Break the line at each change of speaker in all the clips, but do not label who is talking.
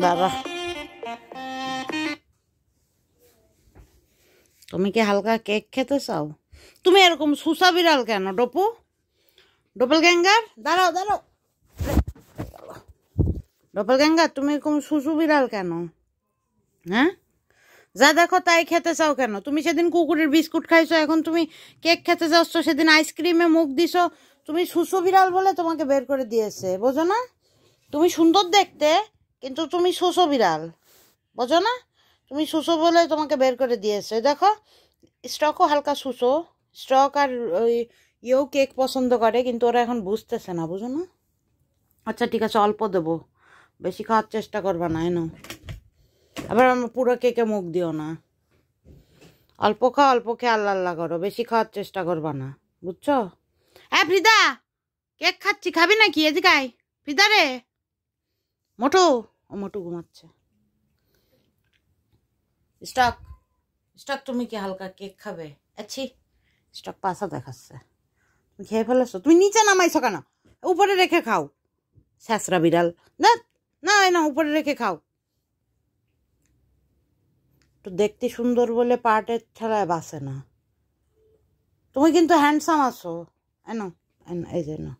বাবা, তুমি কি হালকা কেক খেতে চাও? তুমি এরকম সুসা বিড়াল কেন ডপু? ডপেলগ্যাঙ্গার, দাঁড়াও দাঁড়াও, ডপেলগ্যাঙ্গার তুমি এরকম সুসু বিড়াল কেন? হ্যাঁ, যা দেখো তাই খেতে চাও কেন? তুমি সেদিন কুকুরের বিস্কুট খাইছো, এখন তুমি কেক খেতে চাচ্ছ। সেদিন আইসক্রিমে মুখ দিছো। তুমি সুসু বিড়াল বলে তোমাকে বের করে দিয়েছে, বোঝো না? তুমি সুন্দর দেখতে, কিন্তু তুমি সুসো বিড়াল, বোঝো না? তুমি সুসো বলে তোমাকে বের করে দিয়েছে। দেখো, স্টকও হালকা সুসো, স্টক আর ওই ইয়েও কেক পছন্দ করে, কিন্তু ওরা এখন বুঝতেছে না, বুঝো না? আচ্ছা ঠিক আছে, অল্প দেবো, বেশি খাওয়ার চেষ্টা করবা না, এনো। আবার পুরো কেকে মুখ দিও না, অল্প খাও, অল্প খেয়ে আল্লাহ আল্লাহ করো, বেশি খাওয়ার চেষ্টা করবা না, বুঝছো? হ্যাঁ ফ্রিদা, কেক খাচ্ছি, খাবি নাকি? এদিকে আয় ফ্রিদা রে। মোটু, ও মোটু ঘুমাচ্ছে। স্টক, স্টক তুমি কি হালকা কেক খাবে? আচ্ছি, স্টক পাশা দেখাচ্ছে। তুমি খেয়ে ফেলেছো? তুমি নিচে নামাইছো কেন? উপরে রেখে খাও, স্যাঁচরা বিড়াল। না না না, উপরে রেখে খাও। তো দেখতে সুন্দর বলে পার্টের ঠেলায় বাসে না। তুমি কিন্তু হ্যান্ডসাম আছো, এনো এনো, এই যে না।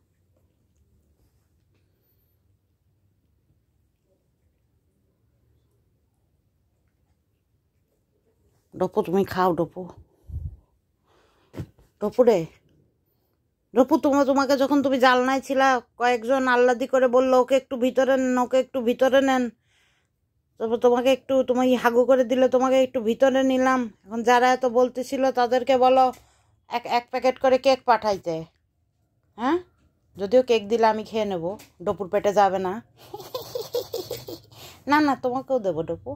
ডপু তুমি খাও, ডপু, ডপু রে। ডপু, তোমাকে যখন তুমি জালনায় ছিলা, কয়েকজন আল্লাদি করে বললো ওকে একটু ভিতরে নেন, ওকে একটু ভিতরে নেন। তারপর তোমাকে একটু, তুমি হাগু করে দিলে, তোমাকে একটু ভিতরে নিলাম। এখন যারা এত বলতেছিল তাদেরকে বলো এক এক প্যাকেট করে কেক পাঠাইতে। হ্যাঁ, যদিও কেক দিলে আমি খেয়ে নেবো, ডপুর পেটে যাবে না। না না, তোমাকেও দেবো ডপু।